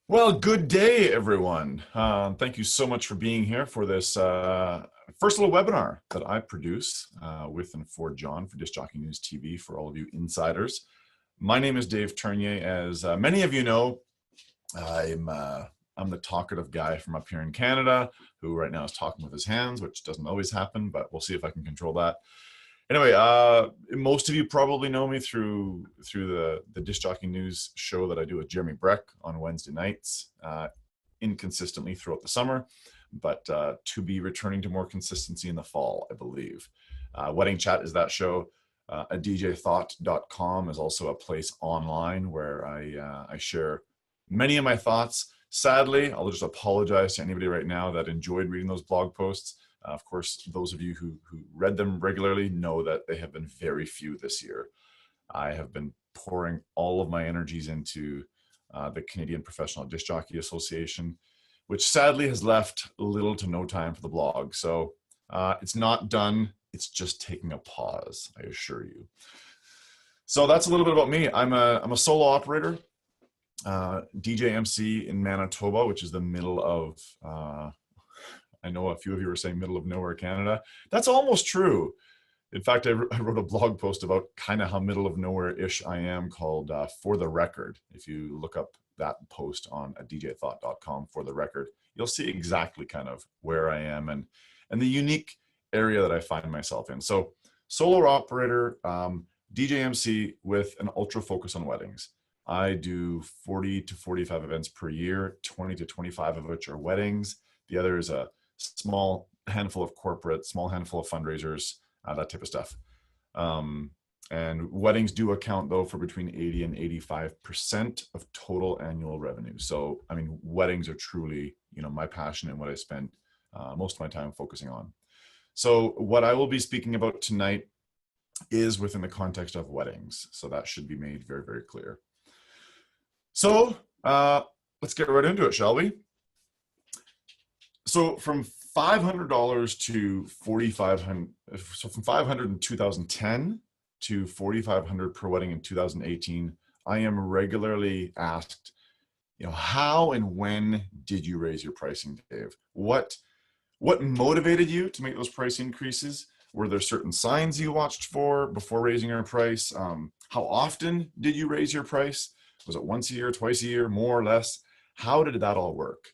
Well, good day, everyone. Thank you so much for being here for this first little webinar that I produce with and for John for Disc Jockey News TV for all of you insiders. My name is Dave Ternier. As many of you know, I'm the talkative guy from up here in Canada who right now is talking with his hands, which doesn't always happen, but we'll see if I can control that. Anyway, most of you probably know me through the Disc Jockey News show that I do with Jeremy Breck on Wednesday nights, inconsistently throughout the summer, but to be returning to more consistency in the fall, I believe. Wedding Chat is that show. A djthought.com is also a place online where I share many of my thoughts. Sadly, I'll just apologize to anybody right now that enjoyed reading those blog posts. Of course, those of you who read them regularly know that they have been very few this year. I have been pouring all of my energies into the Canadian Professional Disc Jockey Association, which sadly has left little to no time for the blog. So it's not done. It's just taking a pause, I assure you. So that's a little bit about me. I'm a solo operator, DJ MC in Manitoba, which is the middle of I know a few of you are saying middle of nowhere, Canada. That's almost true. In fact, I wrote a blog post about kind of how middle of nowhere-ish I am called For the Record. If you look up that post on djthought.com for the record, you'll see exactly kind of where I am and the unique area that I find myself in. So solo operator, DJ MC with an ultra focus on weddings. I do 40 to 45 events per year, 20 to 25 of which are weddings. The other is a small handful of corporate, small handful of fundraisers, that type of stuff. And weddings do account though for between 80 and 85% of total annual revenue. So, I mean, weddings are truly, my passion and what I spend most of my time focusing on. So what I will be speaking about tonight is within the context of weddings. So that should be made very, very clear. So let's get right into it, shall we? So from $500 to $4,500, so from $500 in 2010 to $4,500 per wedding in 2018, I am regularly asked, how and when did you raise your pricing, Dave? What motivated you to make those price increases? Were there certain signs you watched for before raising your price? How often did you raise your price? Was it once a year, twice a year, more or less? How did that all work?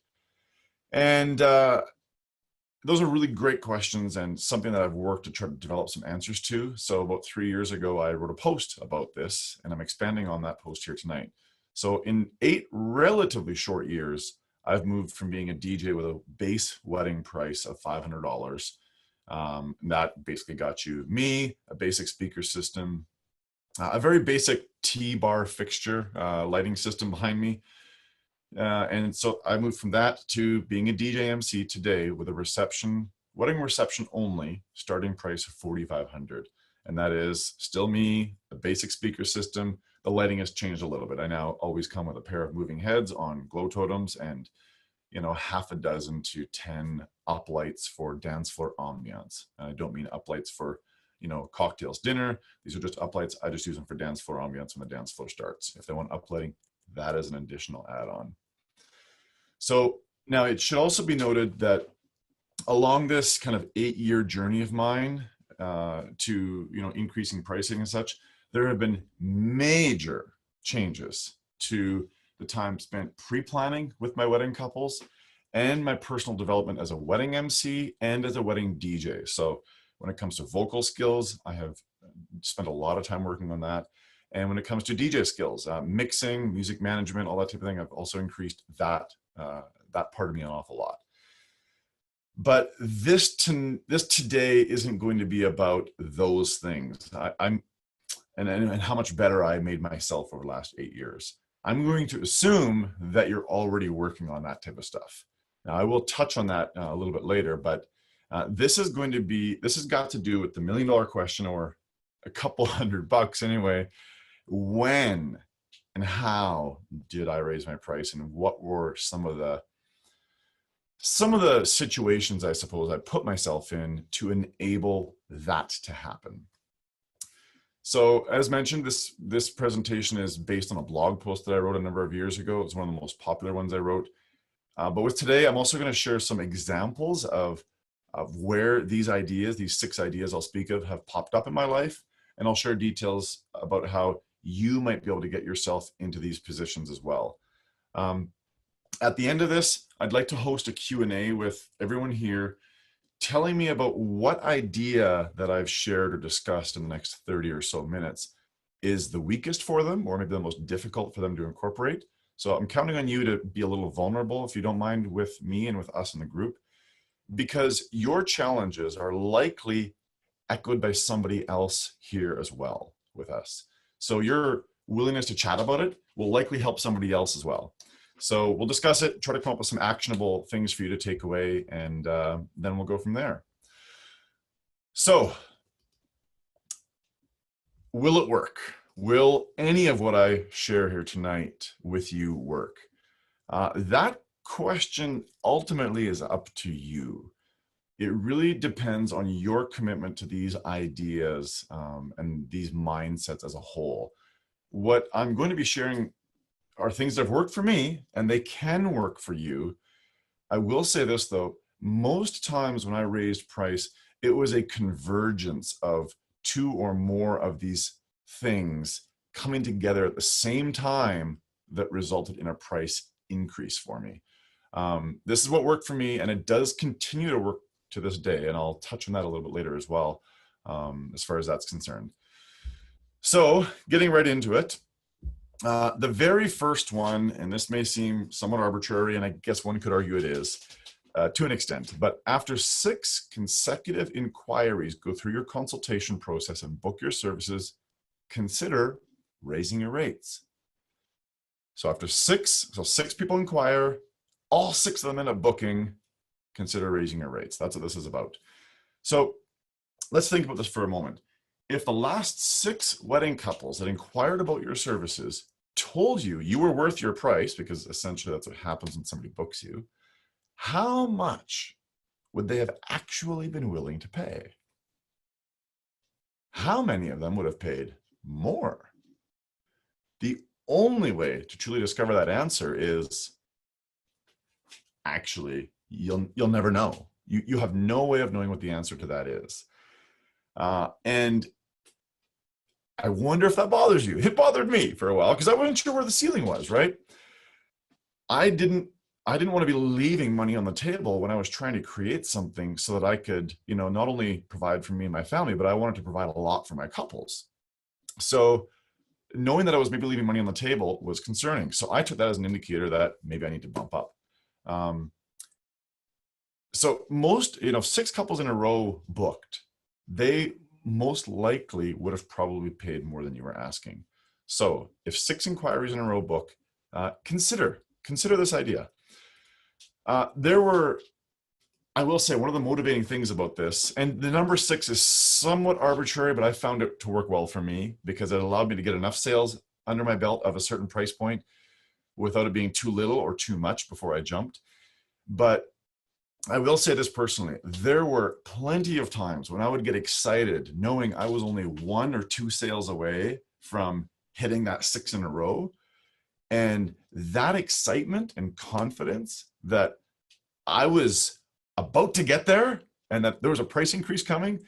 And those are really great questions and something that I've worked to try to develop some answers to. So about 3 years ago, I wrote a post about this, and I'm expanding on that post here tonight. So in 8 relatively short years, I've moved from being a DJ with a base wedding price of $500. That basically got you me, a basic speaker system, a very basic T-bar fixture, lighting system behind me. And so I moved from that to being a DJ MC today with a wedding reception only, starting price of $4,500. And that is still me, a basic speaker system. The lighting has changed a little bit. I now always come with a pair of moving heads on glow totems and, half a dozen to 10 up lights for dance floor ambiance. And I don't mean up lights for, cocktails, dinner. These are just up lights. I just use them for dance floor ambiance when the dance floor starts. If they want up lighting, that is an additional add-on. So now it should also be noted that along this kind of 8-year journey of mine to increasing pricing and such, there have been major changes to the time spent pre-planning with my wedding couples and my personal development as a wedding MC and as a wedding DJ. So when it comes to vocal skills, I have spent a lot of time working on that. And when it comes to DJ skills, mixing, music management, all that type of thing, I've also increased that part of me an awful lot. But this today isn't going to be about those things. And how much better I made myself over the last 8 years. I'm going to assume that you're already working on that type of stuff. Now I will touch on that a little bit later, but this has got to do with the $1 million question, or a couple $100 anyway. When and how did I raise my price, and what were some of the situations I suppose I put myself in to enable that to happen? So as mentioned, this presentation is based on a blog post that I wrote a number of years ago. It's one of the most popular ones I wrote. But with today, I'm also going to share some examples of where these ideas, these 6 ideas I'll speak of, have popped up in my life. And I'll share details about how you might be able to get yourself into these positions as well. At the end of this, I'd like to host a Q&A with everyone here, telling me about what idea that I've shared or discussed in the next 30 or so minutes is the weakest for them, or maybe the most difficult for them to incorporate. So I'm counting on you to be a little vulnerable, if you don't mind, with me and with us in the group, because your challenges are likely echoed by somebody else here as well with us. So your willingness to chat about it will likely help somebody else as well. So we'll discuss it, try to come up with some actionable things for you to take away, and then we'll go from there. So, will it work? Will any of what I share here tonight with you work? That question ultimately is up to you. It really depends on your commitment to these ideas and these mindsets as a whole. What I'm going to be sharing are things that have worked for me, and they can work for you. I will say this though, most times when I raised price, it was a convergence of 2 or more of these things coming together at the same time that resulted in a price increase for me. This is what worked for me, and it does continue to work to this day, and I'll touch on that a little bit later as well, as far as that's concerned. So getting right into it, the very first one, and this may seem somewhat arbitrary, and I guess one could argue it is to an extent, but after 6 consecutive inquiries, go through your consultation process and book your services, consider raising your rates. So after 6 people inquire, all 6 of them end up booking, consider raising your rates. That's what this is about. So let's think about this for a moment. If the last 6 wedding couples that inquired about your services told you you were worth your price, because essentially that's what happens when somebody books you, how much would they have actually been willing to pay? How many of them would have paid more? The only way to truly discover that answer is actually, you'll never know. You have no way of knowing what the answer to that is. And I wonder if that bothers you. It bothered me for a while because I wasn't sure where the ceiling was, right? I didn't want to be leaving money on the table when I was trying to create something so that I could, not only provide for me and my family, but I wanted to provide a lot for my couples. So knowing that I was maybe leaving money on the table was concerning. So I took that as an indicator that maybe I need to bump up. So most, 6 couples in a row booked, they most likely would have probably paid more than you were asking. So if 6 inquiries in a row book, consider this idea. There were, I will say, one of the motivating things about this, and the number 6 is somewhat arbitrary, but I found it to work well for me because it allowed me to get enough sales under my belt of a certain price point without it being too little or too much before I jumped. But I will say this personally, there were plenty of times when I would get excited knowing I was only 1 or 2 sales away from hitting that 6 in a row. And that excitement and confidence that I was about to get there and that there was a price increase coming,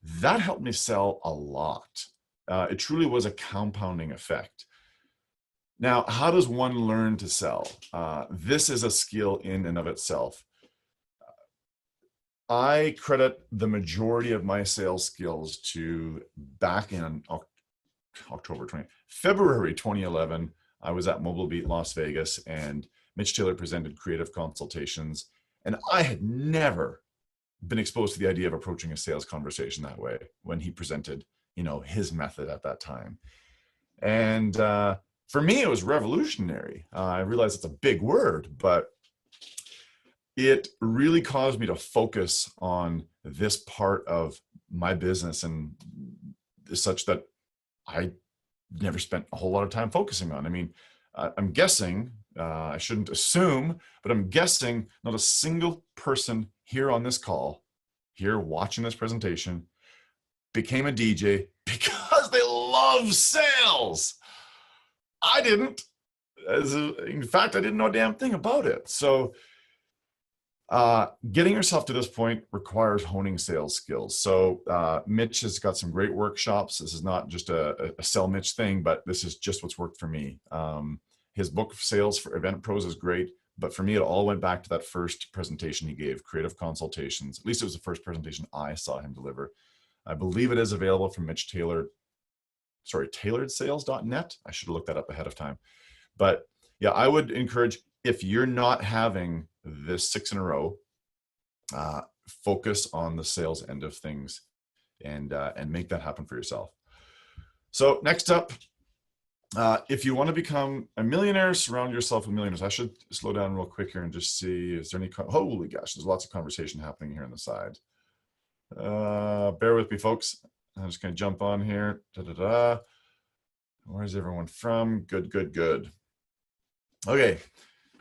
that helped me sell a lot. It truly was a compounding effect. Now, how does one learn to sell? This is a skill in and of itself. I credit the majority of my sales skills to back in February 2011. I was at Mobile Beat Las Vegas, and Mitch Taylor presented creative consultations, and I had never been exposed to the idea of approaching a sales conversation that way when he presented, his method at that time. And for me, it was revolutionary. I realize it's a big word, but it really caused me to focus on this part of my business, and such that I never spent a whole lot of time focusing on. I mean, I'm guessing, I shouldn't assume, but I'm guessing not a single person here on this call, here watching this presentation, became a DJ because they love sales. I didn't. In fact, I didn't know a damn thing about it. So getting yourself to this point requires honing sales skills. So Mitch has got some great workshops. This is not just a sell Mitch thing, but this is just what's worked for me. His book of sales for event pros is great, but for me, it all went back to that first presentation he gave, Creative Consultations. At least it was the first presentation I saw him deliver. I believe it is available from Mitch Taylor, tailoredsales.net. I should have looked that up ahead of time. But yeah, I would encourage, if you're not having this 6 in a row, focus on the sales end of things and make that happen for yourself. So next up, if you want to become a millionaire, surround yourself with millionaires. I should slow down real quick here and just see, is there any, holy gosh, there's lots of conversation happening here on the side. Bear with me, folks. I'm just going to jump on here. Where's everyone from? Good, good, good. Okay.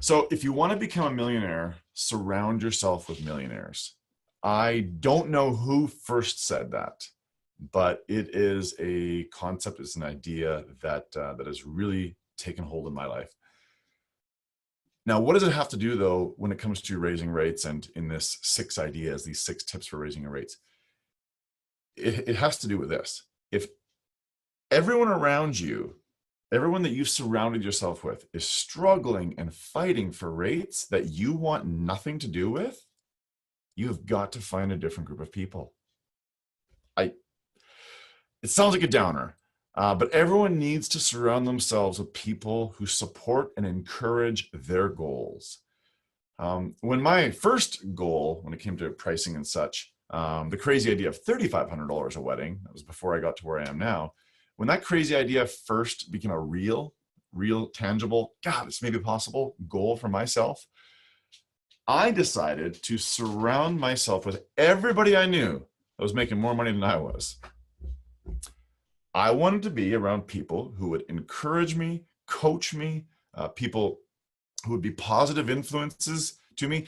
So if you want to become a millionaire, surround yourself with millionaires. I don't know who first said that, but it is a concept, it's an idea that that has really taken hold in my life. Now, what does it have to do, though, when it comes to raising rates and in this 6 ideas, these 6 tips for raising your rates? It has to do with this. If everyone around you, everyone that you've surrounded yourself with is struggling and fighting for rates that you want nothing to do with, you've got to find a different group of people. It sounds like a downer, but everyone needs to surround themselves with people who support and encourage their goals. When my first goal, when it came to pricing and such, the crazy idea of $3,500 a wedding, that was before I got to where I am now. When that crazy idea first became a real, tangible, God, it's maybe possible goal for myself, I decided to surround myself with everybody I knew that was making more money than I was. I wanted to be around people who would encourage me, coach me, people who would be positive influences to me.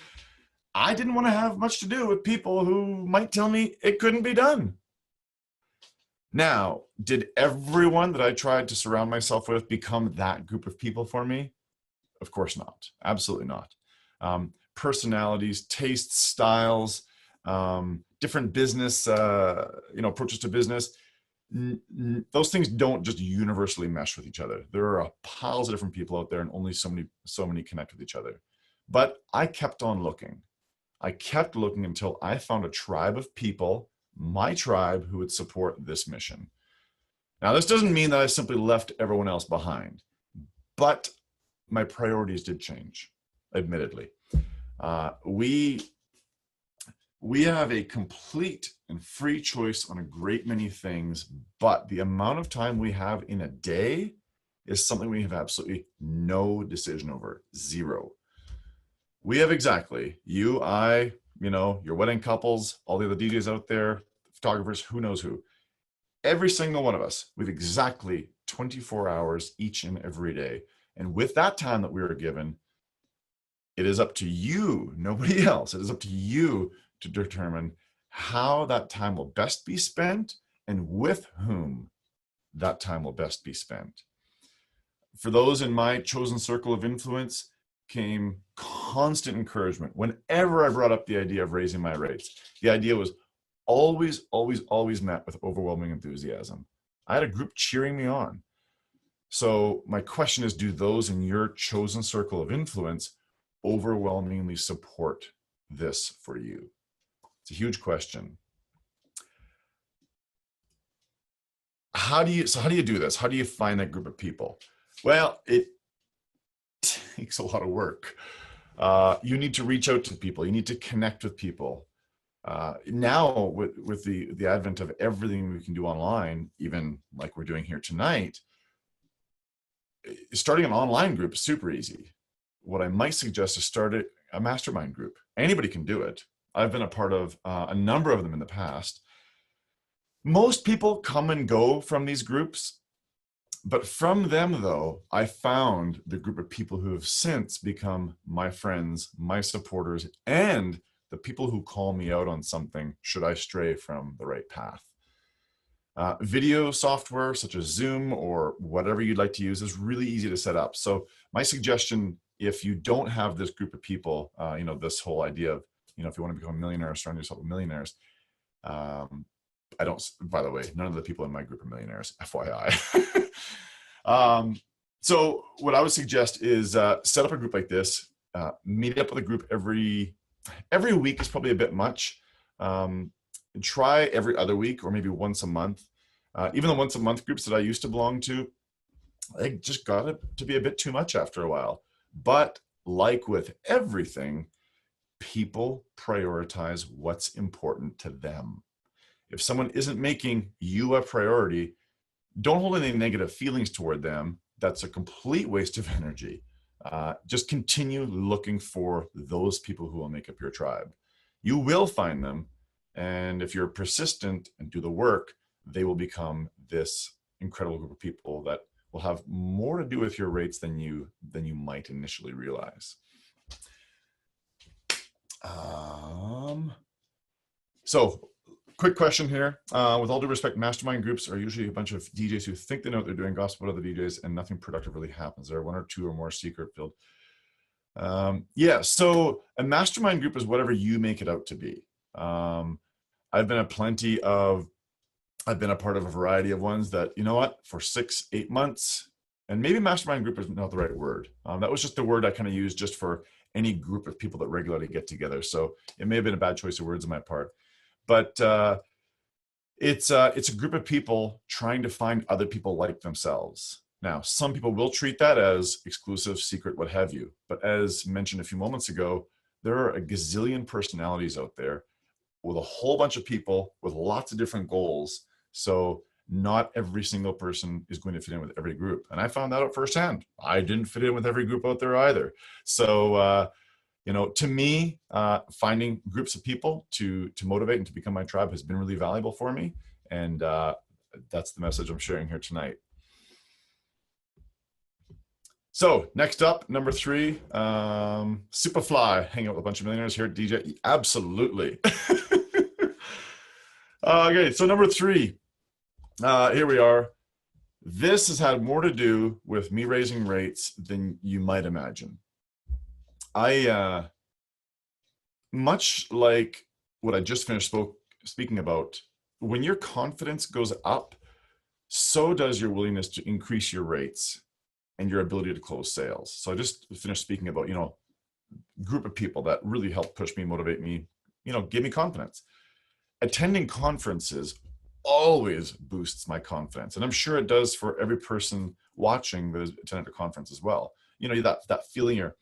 I didn't want to have much to do with people who might tell me it couldn't be done. Now, did everyone that I tried to surround myself with become that group of people for me? Of course not. Absolutely not. Personalities, tastes, styles, different business, approaches to business. Those things don't just universally mesh with each other. There are piles of different people out there, and only so many connect with each other. But I kept on looking. I kept looking until I found a tribe of people, my tribe, who would support this mission. Now, this doesn't mean that I simply left everyone else behind, but my priorities did change, admittedly. We have a complete and free choice on a great many things, but the amount of time we have in a day is something we have absolutely no decision over. Zero. We have exactly, you, I, your wedding couples, all the other DJs out there, photographers, who knows who. Every single one of us, we have exactly 24 hours each and every day. And with that time that we are given, it is up to you, nobody else. It is up to you to determine how that time will best be spent and with whom that time will best be spent. For those in my chosen circle of influence came constant encouragement. Whenever I brought up the idea of raising my rates, the idea was always, always, always met with overwhelming enthusiasm. I had a group cheering me on. So my question is, do those in your chosen circle of influence overwhelmingly support this for you? It's a huge question. How do you do this? How do you find that group of people? Well, it takes a lot of work. You need to reach out to people. You need to connect with people. Now, with the advent of everything we can do online, even like we're doing here tonight, starting an online group is super easy. What I might suggest is start a mastermind group. Anybody can do it. I've been a part of a number of them in the past. Most people come and go from these groups, but from them, though, I found the group of people who have since become my friends, my supporters, and the people who call me out on something should I stray from the right path. Video software such as Zoom or whatever you'd like to use is really easy to set up. So my suggestion, if you don't have this group of people, this whole idea of, if you want to become a millionaire, surround yourself with millionaires. I don't, by the way, none of the people in my group are millionaires, FYI. So what I would suggest is set up a group like this, meet up with a group every week is probably a bit much. Try every other week or maybe once a month. Even the once a month groups that I used to belong to, they just got it to be a bit too much after a while. But like with everything, people prioritize what's important to them. If someone isn't making you a priority, don't hold any negative feelings toward them. That's a complete waste of energy. Just continue looking for those people who will make up your tribe. You will find them. And if you're persistent and do the work, they will become this incredible group of people that will have more to do with your rates than you might initially realize. So quick question here. With all due respect, mastermind groups are usually a bunch of DJs who think they know what they're doing, gossip about other DJs, and nothing productive really happens. There are one or two or more secret filled. Yeah, so a mastermind group is whatever you make it out to be. I've been a part of a variety of ones that, for 6-8 months, and maybe mastermind group is not the right word. That was just the word I kind of used just for any group of people that regularly get together. So it may have been a bad choice of words on my part, but it's a group of people trying to find other people like themselves. Now, some people will treat that as exclusive, secret, what have you. But as mentioned a few moments ago, there are a gazillion personalities out there with a whole bunch of people with lots of different goals. So not every single person is going to fit in with every group. And I found that out firsthand. I didn't fit in with every group out there either. So, to me, finding groups of people to motivate and to become my tribe has been really valuable for me. And that's the message I'm sharing here tonight. So next up, number 3, Superfly, hang out with a bunch of millionaires here at DJ. Absolutely. Okay, so number 3, here we are. This has had more to do with me raising rates than you might imagine. Much like what I just finished speaking about, when your confidence goes up, so does your willingness to increase your rates and your ability to close sales. So I just finished speaking about, group of people that really helped push me, motivate me, give me confidence. Attending conferences always boosts my confidence. And I'm sure it does for every person watching that has attended a conference as well. That feeling you're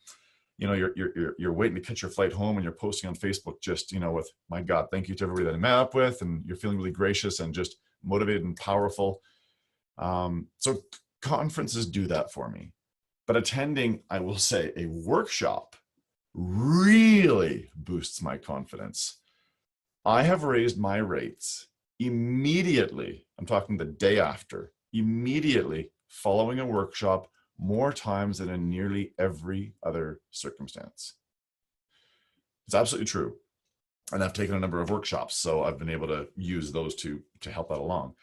waiting to catch your flight home and you're posting on Facebook just, with, my God, thank you to everybody that I met up with, and you're feeling really gracious and just motivated and powerful. So conferences do that for me. But attending, I will say, a workshop really boosts my confidence. I have raised my rates immediately. I'm talking the day after, immediately following a workshop, more times than in nearly every other circumstance. It's absolutely true. And I've taken a number of workshops, so I've been able to use those to help that along.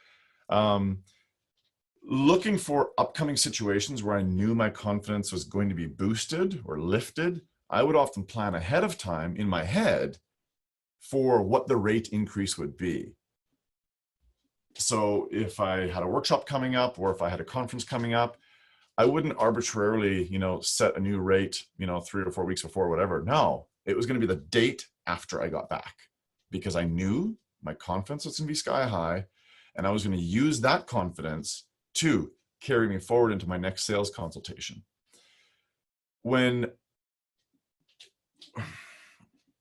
Looking for upcoming situations where I knew my confidence was going to be boosted or lifted, I would often plan ahead of time in my head for what the rate increase would be. So if I had a workshop coming up or if I had a conference coming up, I wouldn't arbitrarily, set a new rate, 3 or 4 weeks before, whatever. No, it was going to be the date after I got back, because I knew my confidence was going to be sky high, and I was going to use that confidence to carry me forward into my next sales consultation. When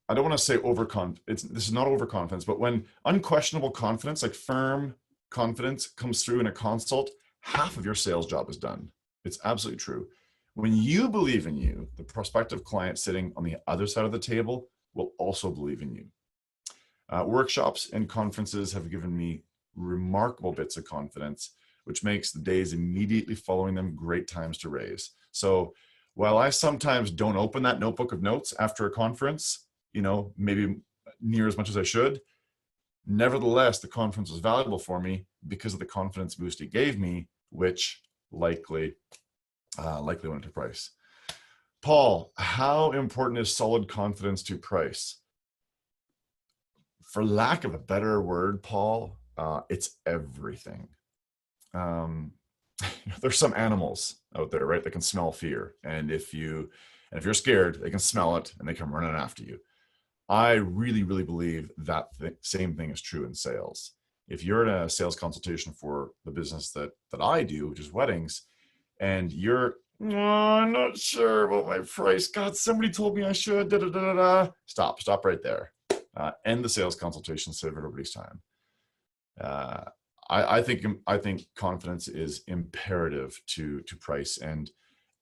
I don't want to say this is not overconfidence, but when unquestionable confidence, like firm confidence, comes through in a consult, half of your sales job is done. It's absolutely true. When you believe in you, the prospective client sitting on the other side of the table will also believe in you. Workshops and conferences have given me remarkable bits of confidence, which makes the days immediately following them great times to raise. So while I sometimes don't open that notebook of notes after a conference, maybe near as much as I should, Nevertheless, the conference was valuable for me because of the confidence boost it gave me, which likely went to price. Paul, how important is solid confidence to price? For lack of a better word, Paul, it's everything. There's some animals out there, right, that can smell fear, and if you're scared, they can smell it and they come running after you. I really, really believe that same thing is true in sales. If you're in a sales consultation for the business that I do, which is weddings, and you're, oh, I'm not sure about my price. God, somebody told me I should. Da, da, da, da, da. Stop right there. End the sales consultation, save everybody's time. I think confidence is imperative to price, and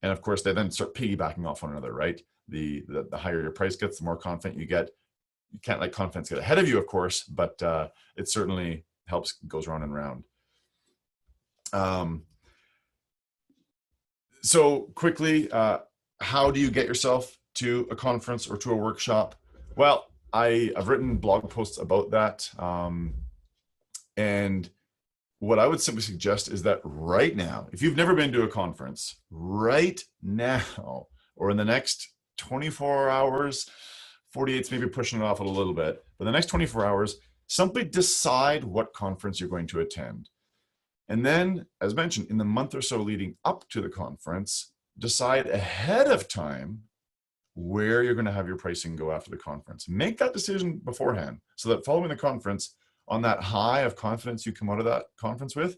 of course they then start piggybacking off one another, right? The higher your price gets, the more confident you get. You can't let confidence get ahead of you, of course, but it certainly helps, goes round and round. So quickly, how do you get yourself to a conference or to a workshop? Well, I've written blog posts about that. And what I would simply suggest is that right now, if you've never been to a conference, right now, or in the next 24 hours, 48's maybe pushing it off a little bit, but the next 24 hours, simply decide what conference you're going to attend. And then, as mentioned, in the month or so leading up to the conference, decide ahead of time where you're going to have your pricing go after the conference. Make that decision beforehand so that following the conference, on that high of confidence you come out of that conference with,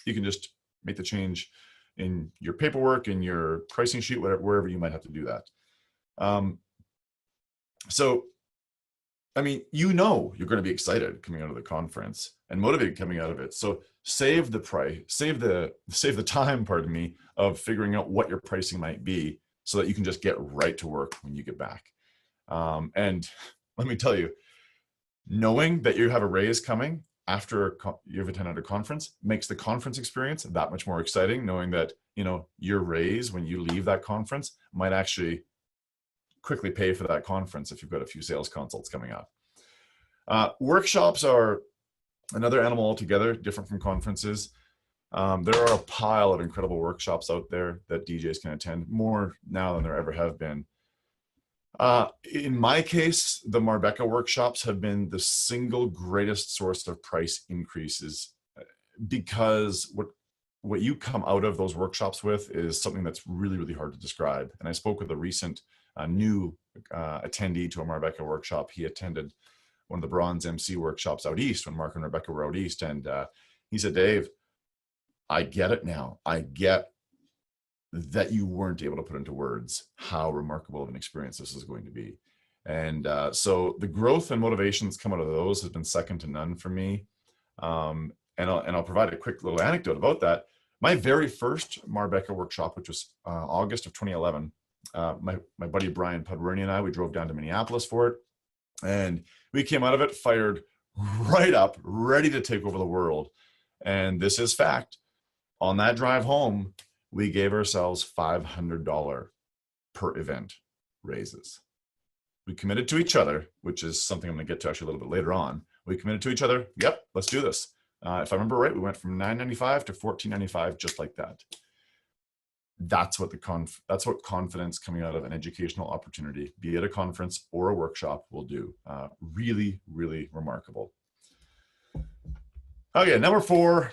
you can just make the change in your paperwork, in your pricing sheet, wherever you might have to do that. So, I mean, you're going to be excited coming out of the conference and motivated coming out of it. So save the price, save the time, pardon me, of figuring out what your pricing might be so that you can just get right to work when you get back. And let me tell you, knowing that you have a raise coming after you've attended a conference makes the conference experience that much more exciting, knowing that, your raise when you leave that conference might actually quickly pay for that conference if you've got a few sales consults coming up. Workshops are another animal altogether, different from conferences. There are a pile of incredible workshops out there that DJs can attend, more now than there ever have been. In my case, the Marbecca workshops have been the single greatest source of price increases, because what you come out of those workshops with is something that's really, really hard to describe. And I spoke with a recent new attendee to a Marbecca workshop. He attended one of the Bronze MC workshops out east when Mark and Rebecca were out east. And he said, Dave, I get it now. I get that you weren't able to put into words how remarkable of an experience this is going to be. And so the growth and motivations come out of those has been second to none for me. And I'll provide a quick little anecdote about that. My very first Marbecca workshop, which was August of 2011, my buddy Brian Pudwerny and I, we drove down to Minneapolis for it. And we came out of it fired right up, ready to take over the world. And this is fact. On that drive home, we gave ourselves $500 per event raises. We committed to each other, which is something I'm going to get to actually a little bit later on. We committed to each other. Yep, let's do this. If I remember right, we went from $995 to $1,495, just like that. That's what confidence coming out of an educational opportunity, be it a conference or a workshop, will do. Really, really remarkable. Okay, number 4.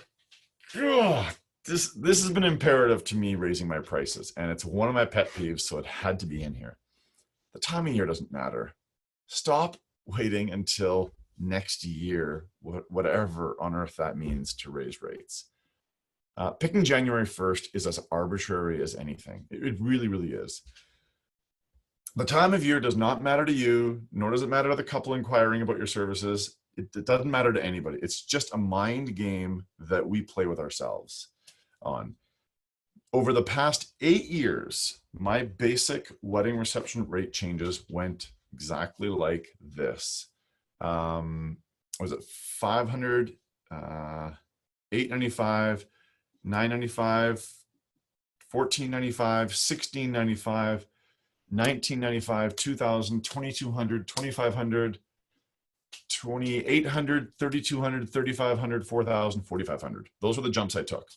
This has been imperative to me, raising my prices, and it's one of my pet peeves, so it had to be in here. The time of year doesn't matter. Stop waiting until next year, whatever on earth that means, to raise rates. Picking January 1st is as arbitrary as anything. It really, really is. The time of year does not matter to you, nor does it matter to the couple inquiring about your services. It doesn't matter to anybody. It's just a mind game that we play with ourselves on. Over the past 8 years, my basic wedding reception rate changes went exactly like this. Was it 500, 895, 995, 1495, 1695, 1995, 2000, 2200, 2500, 2,800, 3,200, 3,500, 4,000, 4,500. Those were the jumps I took.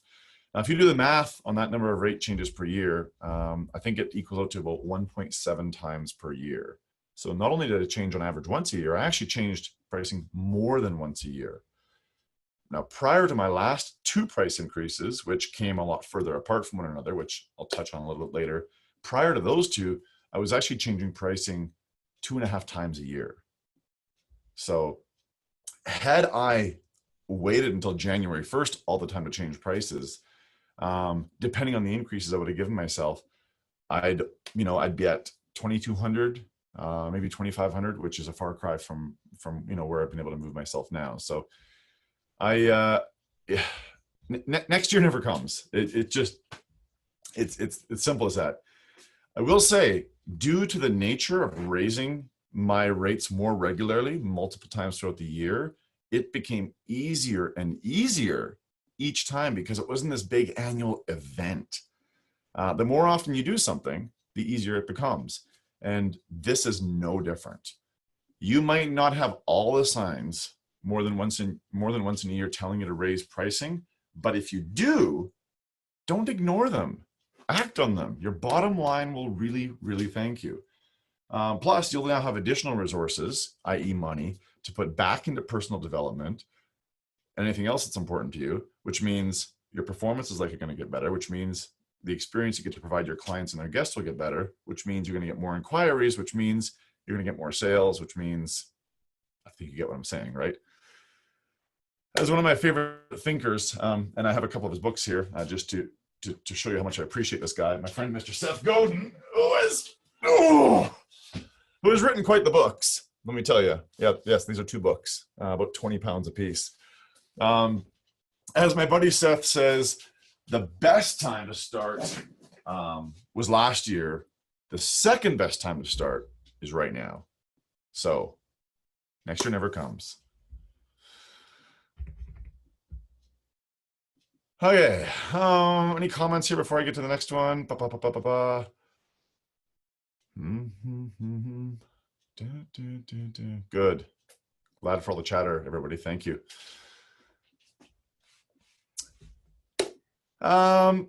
Now, if you do the math on that number of rate changes per year, I think it equals out to about 1.7 times per year. So not only did it change on average once a year, I actually changed pricing more than once a year. Now, prior to my last two price increases, which came a lot further apart from one another, which I'll touch on a little bit later, prior to those two, I was actually changing pricing 2.5 times a year. So had I waited until January 1st all the time to change prices, depending on the increases I would have given myself, I'd be at 2,200, maybe 2,500, which is a far cry from where I've been able to move myself now. So next year never comes. It's simple as that. I will say, due to the nature of raising my rates more regularly, multiple times throughout the year, it became easier and easier each time because it wasn't this big annual event. The more often you do something, the easier it becomes. And this is no different. You might not have all the signs more than once in a year telling you to raise pricing, but if you do, don't ignore them. Act on them. Your bottom line will really, really thank you. Plus, you'll now have additional resources, i.e. money, to put back into personal development and anything else that's important to you, which means your performance is likely going to get better, which means the experience you get to provide your clients and their guests will get better, which means you're going to get more inquiries, which means you're going to get more sales, which means, I think you get what I'm saying, right? As one of my favorite thinkers, and I have a couple of his books here, just to show you how much I appreciate this guy, my friend, Mr. Seth Godin, who has written quite the books, let me tell you. Yes, these are 2 books, about 20 pounds a piece. As my buddy Seth says, the best time to start was last year. The second best time to start is right now. So next year never comes. Okay, any comments here before I get to the next one? Good. Glad for all the chatter, everybody. Thank you. I'll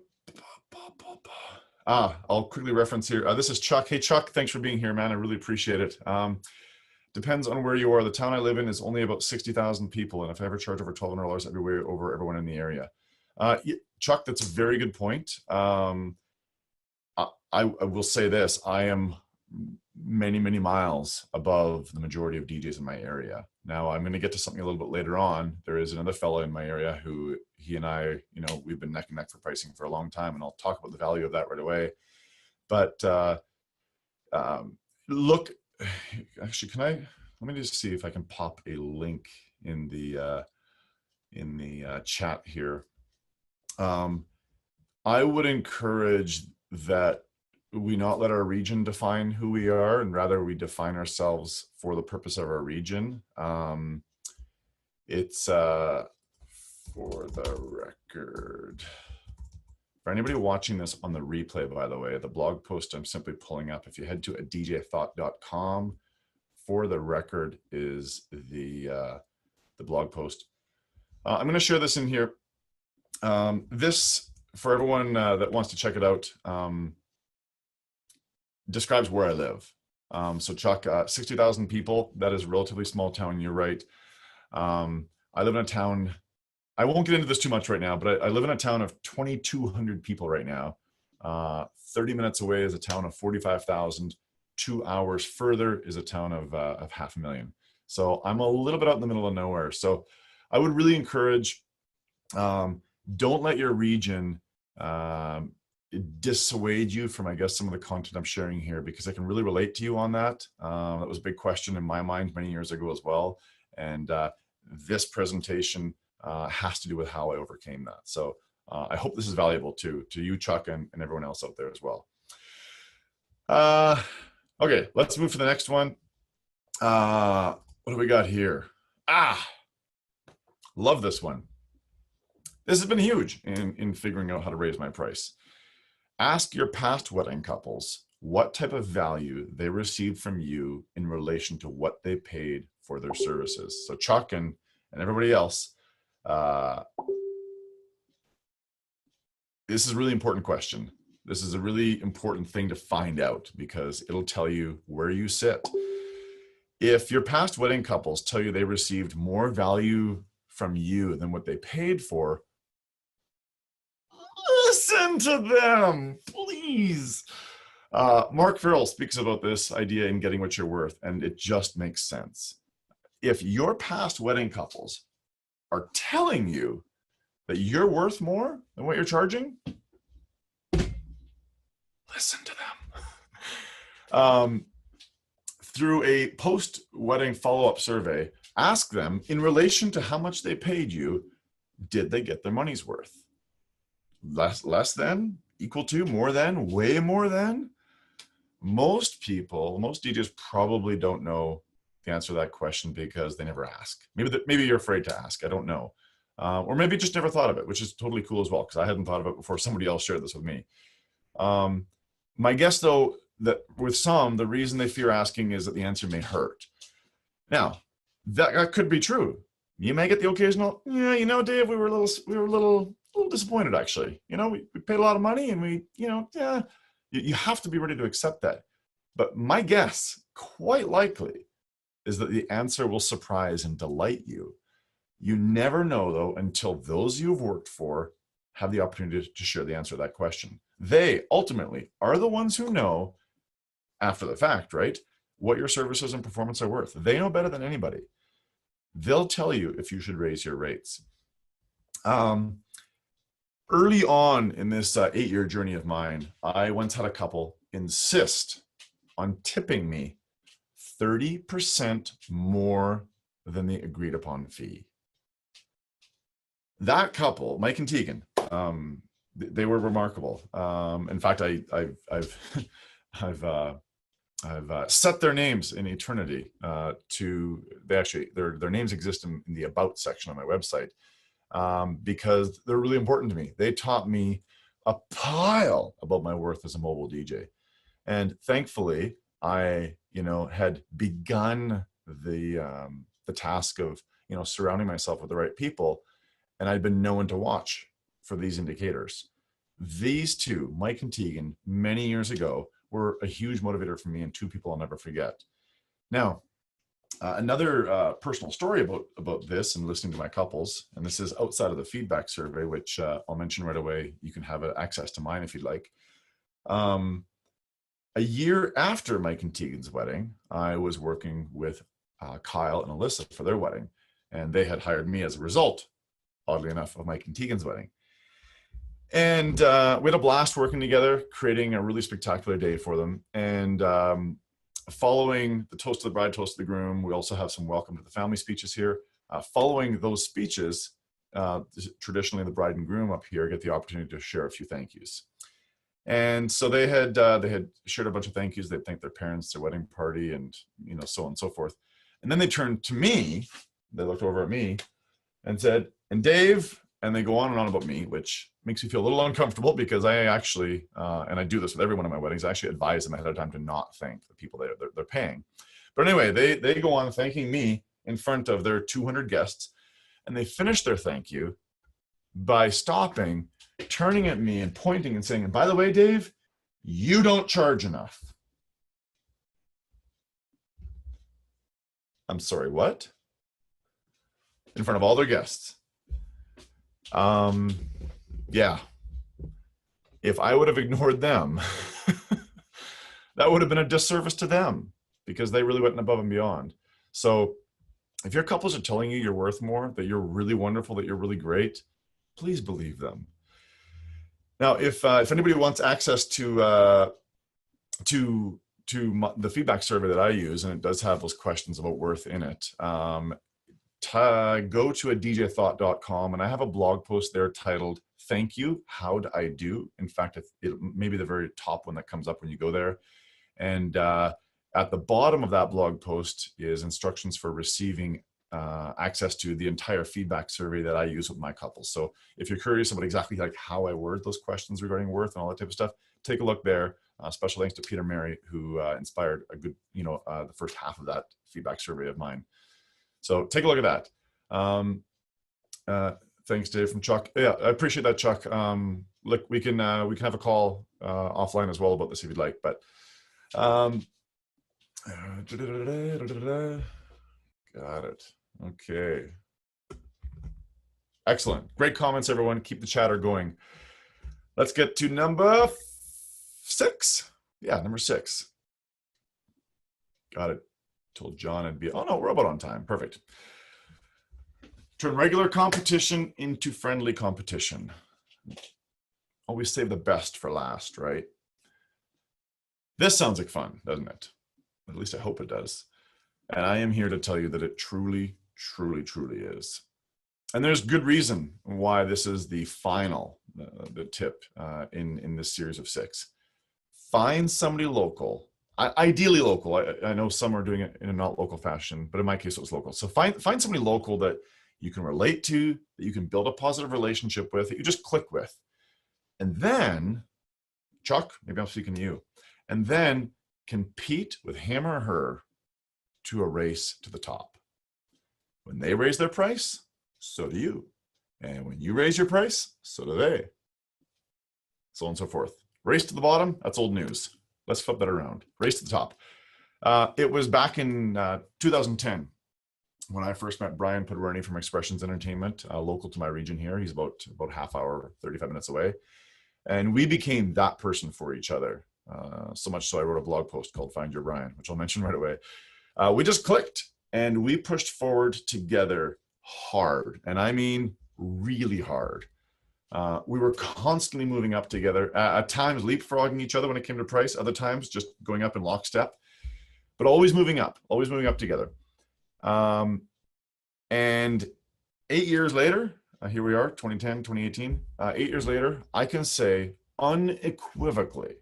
quickly reference here. This is Chuck. Hey, Chuck, thanks for being here, man. I really appreciate it. Depends on where you are. The town I live in is only about 60,000 people. And if I ever charge over $1,200, I'd be way over everyone in the area. Chuck, that's a very good point. I will say this. I am many, many miles above the majority of DJs in my area. Now, I'm going to get to something a little bit later on. There is another fellow in my area who he and I, we've been neck and neck for pricing for a long time, and I'll talk about the value of that right away. But look, actually, let me just see if I can pop a link in the chat here. I would encourage that we not let our region define who we are, and rather we define ourselves for the purpose of our region. It's for the record. For anybody watching this on the replay, by the way, the blog post I'm simply pulling up, if you head to djthought.com, for the record is the blog post. I'm going to share this in here. This, for everyone that wants to check it out, describes where I live. So Chuck, 60,000 people, that is a relatively small town, you're right. I live in a town, I won't get into this too much right now, but I live in a town of 2,200 people right now. 30 minutes away is a town of 45,000. 2 hours further is a town of 500,000. So I'm a little bit out in the middle of nowhere. So I would really encourage, don't let your region dissuade you from, I guess, some of the content I'm sharing here, because I can really relate to you on that. That was a big question in my mind many years ago as well. And this presentation has to do with how I overcame that. So I hope this is valuable to you, Chuck, and everyone else out there as well. Okay, let's move to the next one. What do we got here? Love this one. This has been huge in figuring out how to raise my price. Ask your past wedding couples what type of value they received from you in relation to what they paid for their services. So Chuck and everybody else, this is a really important question. This is a really important thing to find out because it'll tell you where you sit. If your past wedding couples tell you they received more value from you than what they paid for, listen to them, please. Mark Farrell speaks about this idea in Getting What You're Worth, and it just makes sense. If your past wedding couples are telling you that you're worth more than what you're charging, listen to them. Through a post-wedding follow-up survey, ask them in relation to how much they paid you, did they get their money's worth? Less than, equal to, more than, way more than? Most people, most DJs probably don't know the answer to that question because they never ask. Maybe you're afraid to ask, I don't know. Or maybe just never thought of it, which is totally cool as well, because I hadn't thought of it before somebody else shared this with me. My guess, though, that with some, the reason they fear asking is that the answer may hurt. Now, that could be true. You may get the occasional, yeah, you know, Dave, we were a little disappointed, actually. You know, we paid a lot of money and we, you know, yeah, you have to be ready to accept that. But my guess, quite likely, is that the answer will surprise and delight you. You never know, though, until those you've worked for have the opportunity to share the answer to that question. They ultimately are the ones who know, after the fact, right, what your services and performance are worth. They know better than anybody. They'll tell you if you should raise your rates. Early on in this 8-year journey of mine, I once had a couple insist on tipping me 30% more than the agreed upon fee. That couple, Mike and Tegan, they were remarkable. In fact, I've set their names in eternity their names exist in the About section on my website because they're really important to me. They taught me a pile about my worth as a mobile DJ. And thankfully, I, had begun the task of, surrounding myself with the right people. And I'd been known to watch for these indicators. These two, Mike and Tegan, many years ago, were a huge motivator for me and two people I'll never forget. Now, another personal story about this and listening to my couples, and this is outside of the feedback survey, which I'll mention right away. You can have access to mine if you'd like. A year after Mike and Tegan's wedding, I was working with Kyle and Alyssa for their wedding, and they had hired me as a result, oddly enough, of Mike and Tegan's wedding. And we had a blast working together, creating a really spectacular day for them. And following the toast to the bride, toast to the groom, we also have some welcome to the family speeches here. Following those speeches, traditionally the bride and groom up here get the opportunity to share a few thank yous. And so they had shared a bunch of thank yous. They thanked their parents, their wedding party, and so on and so forth. And then they turned to me. They looked over at me and said, "And Dave," and they go on and on about me, which makes me feel a little uncomfortable because I actually, and I do this with every one of my weddings, I actually advise them ahead of time to not thank the people they're paying. But anyway, they go on thanking me in front of their 200 guests, and they finish their thank you by stopping, turning at me and pointing and saying, "And by the way, Dave, you don't charge enough." I'm sorry, what? In front of all their guests. Yeah. If I would have ignored them, that would have been a disservice to them because they really went above and beyond. So if your couples are telling you you're worth more, that you're really wonderful, that you're really great, please believe them. Now, if anybody wants access to the feedback survey that I use, and it does have those questions about worth in it, go to adjthought.com, and I have a blog post there titled "Thank You, How'd I Do?" In fact, it may be the very top one that comes up when you go there. And at the bottom of that blog post is instructions for receiving access to the entire feedback survey that I use with my couples. So if you're curious about exactly like how I word those questions regarding worth and all that type of stuff, take a look there. Special thanks to Peter Mary, who inspired a good, the first half of that feedback survey of mine. So take a look at that. Thanks, Dave, from Chuck. Yeah, I appreciate that, Chuck. Look, we can have a call offline as well about this if you'd like. But got it. Okay. Excellent. Great comments, everyone. Keep the chatter going. Let's get to number 6. Yeah, number 6. Got it. Told John I'd be. Oh no, we're about on time. Perfect. Turn regular competition into friendly competition. Always save the best for last, right? This sounds like fun, doesn't it? At least I hope it does. And I am here to tell you that it truly, truly, truly is. And there's good reason why this is the final, the tip in this series of 6. Find somebody local, ideally local. I know some are doing it in a not local fashion, but in my case, it was local. So find somebody local that you can relate to, that you can build a positive relationship with, that you just click with. And then, Chuck, maybe I'm speaking to you, and then compete with him or her to a race to the top. When they raise their price, so do you. And when you raise your price, so do they. So on and so forth. Race to the bottom, that's old news. Let's flip that around. Race to the top. It was back in 2010 when I first met Brian Podwerny from Expressions Entertainment, local to my region here. He's about half hour, 35 minutes away. And we became that person for each other. So much so I wrote a blog post called Find Your Brian, which I'll mention right away. We just clicked and we pushed forward together hard. And I mean really hard. We were constantly moving up together, at times leapfrogging each other when it came to price, other times just going up in lockstep, but always moving up together. And 8 years later, here we are, 2010, 2018, 8 years later, I can say unequivocally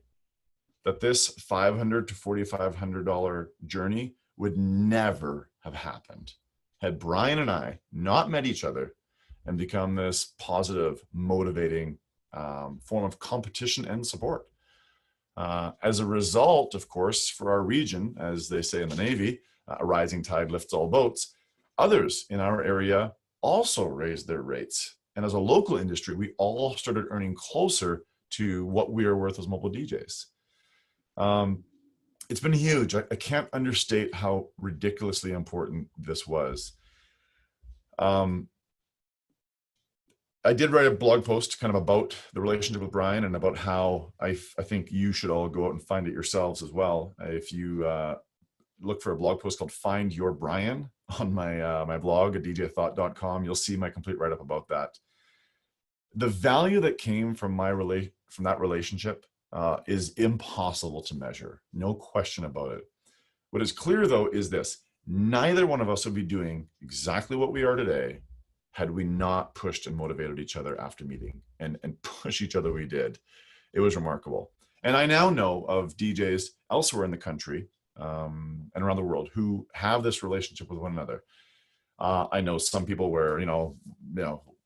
that this $500 to $4,500 journey would never have happened had Brian and I not met each other and become this positive, motivating form of competition and support. As a result, of course, for our region, as they say in the Navy, a rising tide lifts all boats. Others in our area also raised their rates. And as a local industry, we all started earning closer to what we are worth as mobile DJs. It's been huge. I can't understate how ridiculously important this was. I did write a blog post kind of about the relationship with Brian and about how I think you should all go out and find it yourselves as well. If you look for a blog post called Find Your Brian on my blog at djthought.com, you'll see my complete write-up about that. The value that came from that relationship is impossible to measure. No question about it. What is clear, though, is this. Neither one of us would be doing exactly what we are today had we not pushed and motivated each other after meeting and push each other we did. It was remarkable. And I now know of DJs elsewhere in the country and around the world who have this relationship with one another. I know some people where,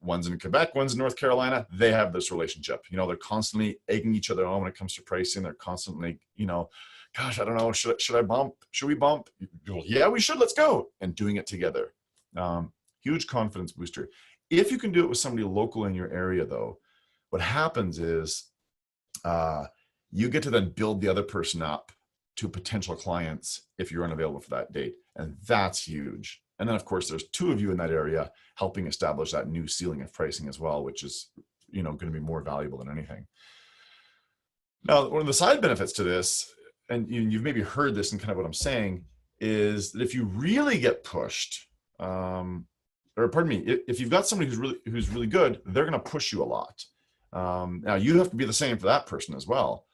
one's in Quebec, one's in North Carolina, they have this relationship. They're constantly egging each other on when it comes to pricing. They're constantly, gosh, I don't know, should I bump? Should we bump? Yeah, we should, let's go. And doing it together. Huge confidence booster. If you can do it with somebody local in your area, though, what happens is you get to then build the other person up to potential clients if you're unavailable for that date. And that's huge. And then, of course, there's 2 of you in that area helping establish that new ceiling of pricing as well, which is, going to be more valuable than anything. Now, one of the side benefits to this, and you've maybe heard this in kind of what I'm saying, is that if you really get pushed, or pardon me, if you've got somebody who's really good, they're going to push you a lot. Now you have to be the same for that person as well.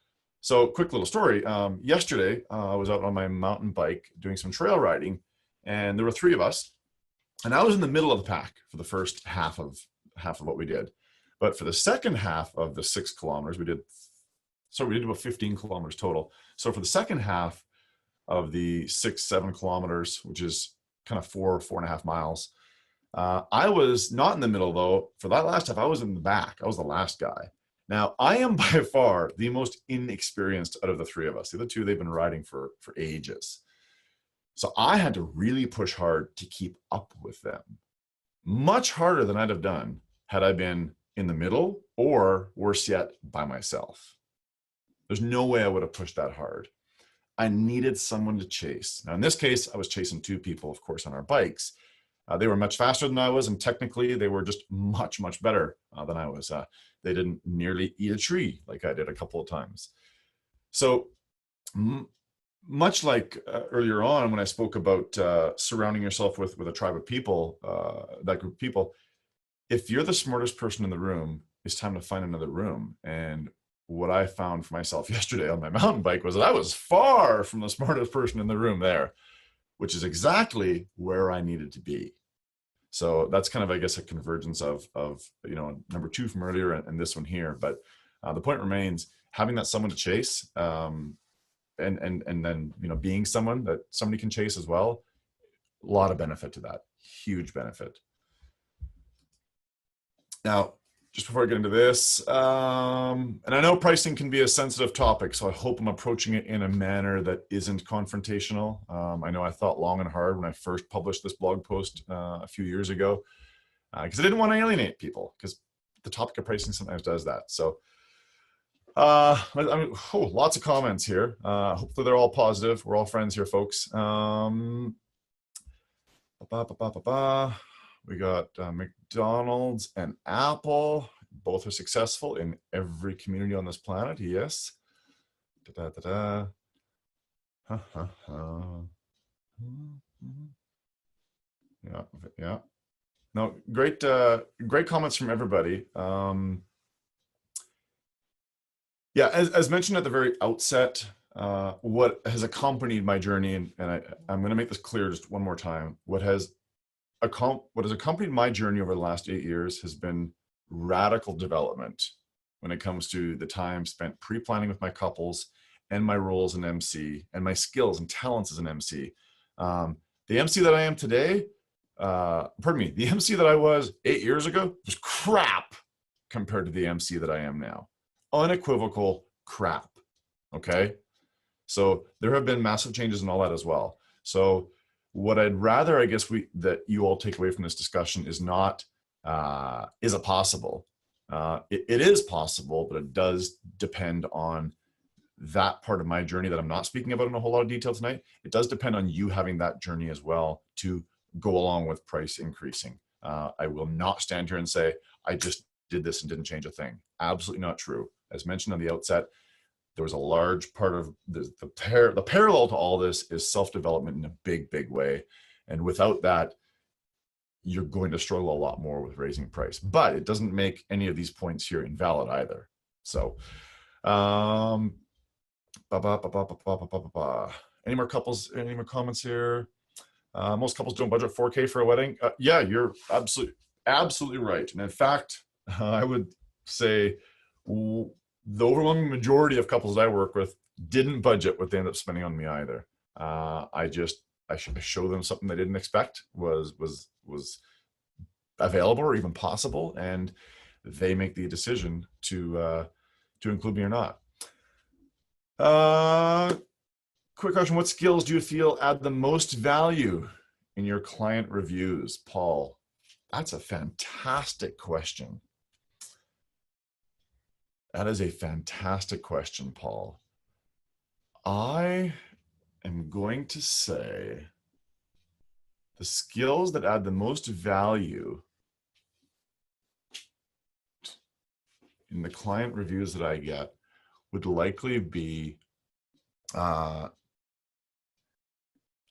So quick little story. Yesterday, I was out on my mountain bike doing some trail riding, and there were 3 of us, and I was in the middle of the pack for the first half of what we did. But for the second half of the 6 kilometers, we did about 15 kilometers total. So for the second half of the 6-7 kilometers, which is kind of 4.5 miles, I was not in the middle, though. For that last half, I was in the back. I was the last guy. Now, I am by far the most inexperienced out of the 3 of us. The other 2, they've been riding for ages. So I had to really push hard to keep up with them, much harder than I'd have done had I been in the middle, or worse yet, by myself. There's no way I would have pushed that hard. I needed someone to chase. Now, in this case, I was chasing two people, of course, on our bikes. They were much faster than I was, and technically, they were just much, much better than I was. They didn't nearly eat a tree like I did a couple of times. So, much like earlier on when I spoke about surrounding yourself with a tribe of people, that group of people, if you're the smartest person in the room, it's time to find another room. And what I found for myself yesterday on my mountain bike was that I was far from the smartest person in the room there, which is exactly where I needed to be. So that's kind of, I guess, a convergence of number two from earlier and this one here. But the point remains, having that someone to chase, and then being someone that somebody can chase as well. A lot of benefit to that, huge benefit. Now, just before I get into this, and I know pricing can be a sensitive topic, so I hope I'm approaching it in a manner that isn't confrontational. I know I thought long and hard when I first published this blog post a few years ago, because I didn't want to alienate people, because the topic of pricing sometimes does that. So, lots of comments here. Hopefully they're all positive. We're all friends here, folks. We got McDonald's and Apple. Both are successful in every community on this planet. Yes. Yeah. No, great comments from everybody. Yeah, as mentioned at the very outset, what has accompanied my journey, and I'm going to make this clear just one more time, what has accompanied my journey over the last 8 years has been radical development when it comes to the time spent pre-planning with my couples and my role as an MC and my skills and talents as an MC. The MC that I am today, the MC that I was 8 years ago was crap compared to the MC that I am now. Unequivocal crap. Okay. So there have been massive changes and all that as well. So what I'd rather, I guess, that you all take away from this discussion is not, is it possible? It is possible, but it does depend on that part of my journey that I'm not speaking about in a whole lot of detail tonight. It does depend on you having that journey as well to go along with price increasing. I will not stand here and say, I just did this and didn't change a thing. Absolutely not true. As mentioned on the outset, there was a large part of the parallel to all this is self-development in a big, big way. And without that, you're going to struggle a lot more with raising price. But it doesn't make any of these points here invalid either. So, any more comments here? Most couples don't budget $4K for a wedding. Yeah, you're absolutely right. And in fact, I would say the overwhelming majority of couples that I work with didn't budget what they end up spending on me either. I should show them something they didn't expect was available or even possible, and they make the decision to include me or not. Quick question: what skills do you feel add the most value in your client reviews, Paul? That's a fantastic question. That is a fantastic question, Paul. I am going to say the skills that add the most value in the client reviews that I get would likely be, I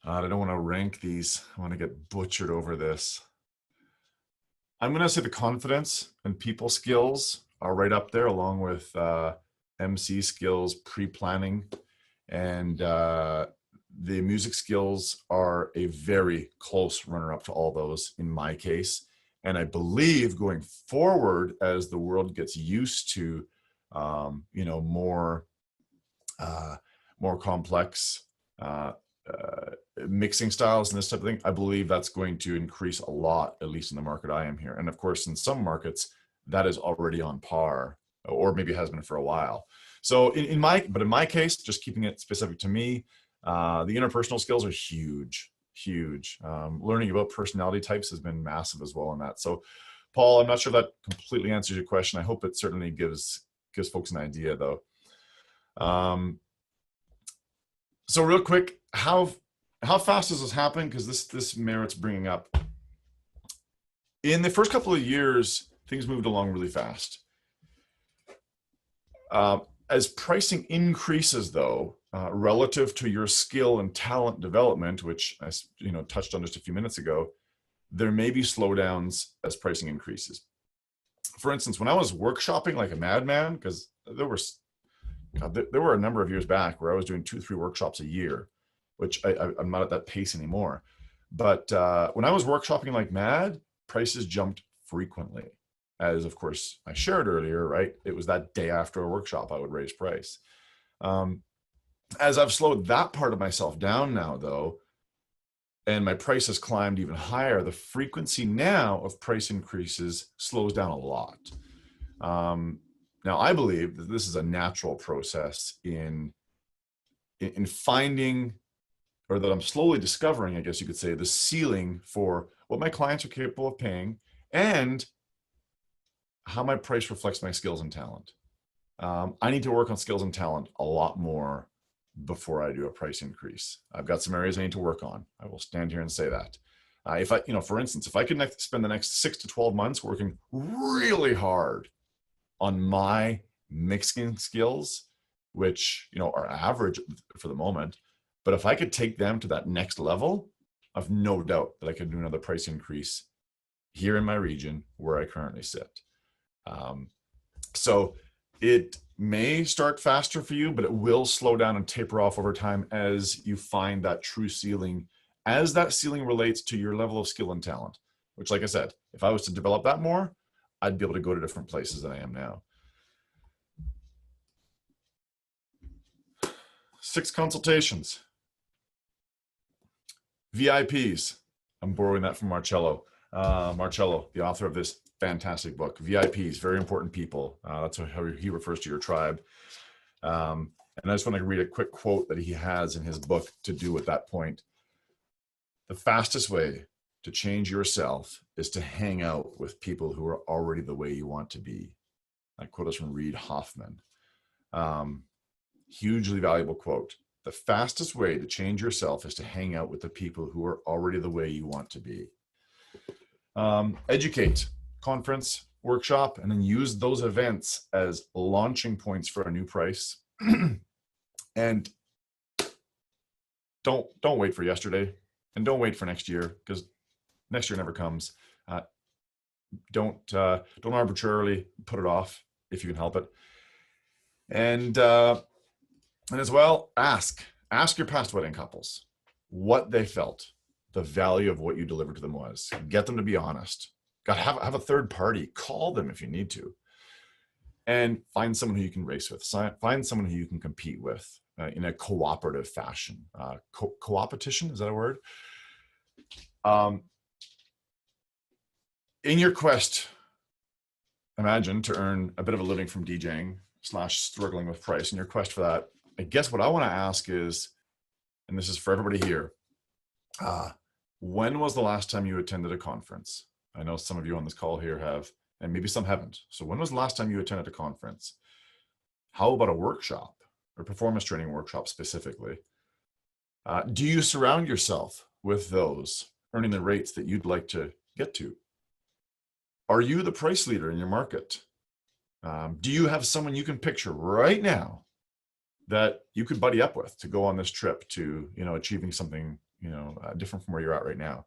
don't want to rank these. I want to get butchered over this. I'm going to say the confidence and people skills are right up there, along with MC skills, pre-planning, and the music skills are a very close runner-up to all those in my case. And I believe going forward, as the world gets used to, more complex mixing styles and this type of thing, I believe that's going to increase a lot, at least in the market I am here. And of course, in some markets, that is already on par, or maybe has been for a while. So in my case, just keeping it specific to me, The interpersonal skills are huge, huge. Learning about personality types has been massive as well in that. So, Paul, I'm not sure that completely answers your question. I hope it certainly gives folks an idea, though. So, real quick, how fast does this happen? Because this merits bringing up. In the first couple of years, things moved along really fast. As pricing increases, though, relative to your skill and talent development, which I touched on just a few minutes ago, there may be slowdowns as pricing increases. For instance, when I was workshopping like a madman, because there were a number of years back where I was doing 2-3 workshops a year, which I'm not at that pace anymore. But when I was workshopping like mad, prices jumped frequently. As of course I shared earlier, right? It was that day after a workshop I would raise price. As I've slowed that part of myself down now, though, and my price has climbed even higher, the frequency now of price increases slows down a lot. Now, I believe that this is a natural process in finding, or that I'm slowly discovering, I guess you could say, the ceiling for what my clients are capable of paying and how my price reflects my skills and talent. I need to work on skills and talent a lot more before I do a price increase. I've got some areas I need to work on. I will stand here and say that. If I, for instance, if I could spend the next 6 to 12 months working really hard on my mixing skills, which, are average for the moment, but if I could take them to that next level, I've no doubt that I could do another price increase here in my region where I currently sit. So it may start faster for you, but it will slow down and taper off over time as you find that true ceiling, as that ceiling relates to your level of skill and talent, which, like I said, if I was to develop that more, I'd be able to go to different places than I am now. 6 consultations. VIPs. I'm borrowing that from Marcello. Marcello, the author of this fantastic book. VIPs, very important people. That's how he refers to your tribe. And I just want to read a quick quote that he has in his book to do with that point. The fastest way to change yourself is to hang out with people who are already the way you want to be. That quote is from Reid Hoffman. Hugely valuable quote. The fastest way to change yourself is to hang out with the people who are already the way you want to be. Educate, conference, workshop, and then use those events as launching points for a new price. And don't wait for yesterday, and don't wait for next year, because next year never comes. Don't arbitrarily put it off if you can help it. And as well, ask your past wedding couples what they felt the value of what you delivered to them was. Get them to be honest. Have a third party. Call them if you need to. And find someone who you can race with. Find someone who you can compete with in a cooperative fashion. Co-opetition, is that a word? In your quest, imagine, to earn a bit of a living from DJing / struggling with price, in your quest for that, I guess what I want to ask is, and this is for everybody here, when was the last time you attended a conference? I know some of you on this call here have, and maybe some haven't. So when was the last time you attended a conference? How about a workshop, or performance training workshop specifically? Do you surround yourself with those earning the rates that you'd like to get to? Are you the price leader in your market? Do you have someone you can picture right now that you could buddy up with to go on this trip to, achieving something, different from where you're at right now?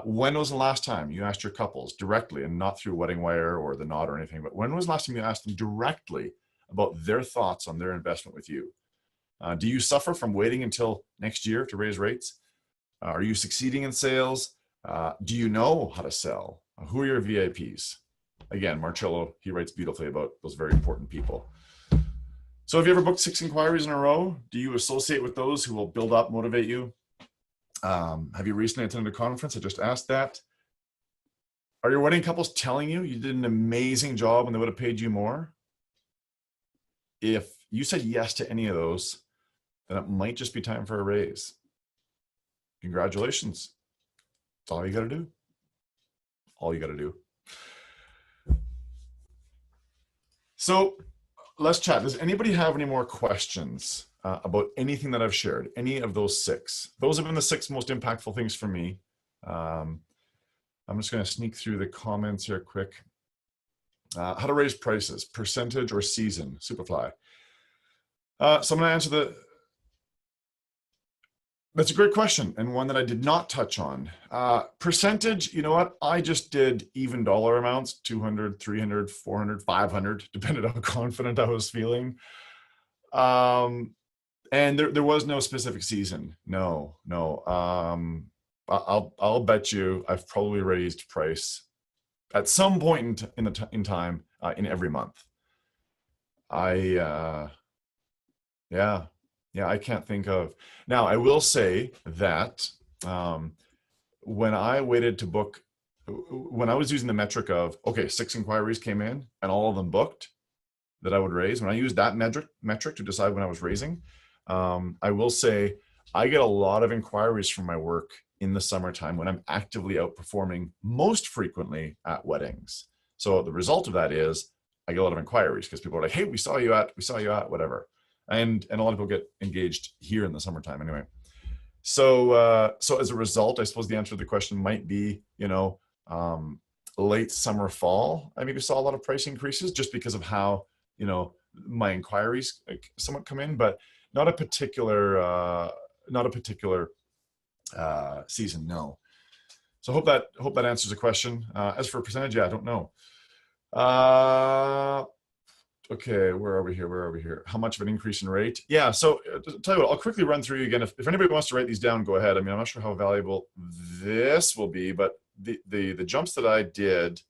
When was the last time you asked your couples directly, and not through Wedding Wire or The Knot or anything, but when was the last time you asked them directly about their thoughts on their investment with you? Do you suffer from waiting until next year to raise rates? Are you succeeding in sales? Do you know how to sell? Who are your VIPs? Again, Marcello, he writes beautifully about those very important people. So have you ever booked 6 inquiries in a row? Do you associate with those who will build up, motivate you? Have you recently attended a conference? I just asked that. Are your wedding couples telling you you did an amazing job and they would have paid you more? If you said yes to any of those, then it might just be time for a raise. Congratulations. That's all you got to do. All you got to do. So let's chat. Does anybody have any more questions about anything that I've shared? Any of those 6? Those have been the 6 most impactful things for me. I'm just going to sneak through the comments here quick. How to raise prices, percentage or season, Superfly. So I'm going to answer that's a great question, and one that I did not touch on. Percentage, you know what? I just did even dollar amounts, 200, 300, 400, 500, depending on how confident I was feeling. And there was no specific season. No. I'll bet you I've probably raised price at some point in time in every month. Yeah, I can't think of. Now, I will say that when I waited to book, when I was using the metric of, okay, 6 inquiries came in and all of them booked that I would raise, when I used that metric to decide when I was raising, I will say I get a lot of inquiries from my work in the summertime when I'm actively outperforming most frequently at weddings. So the result of that is I get a lot of inquiries because people are like, hey, we saw you at whatever. And a lot of people get engaged here in the summertime anyway. So as a result, I suppose the answer to the question might be, late summer, fall. I maybe saw a lot of price increases just because of how, my inquiries somewhat come in, but not a particular season. No. So hope that answers the question. As for percentage, yeah, I don't know. Okay, where are we here? How much of an increase in rate? Yeah, so tell you what, I'll quickly run through again. If anybody wants to write these down, go ahead. I mean, I'm not sure how valuable this will be, but the jumps that I did,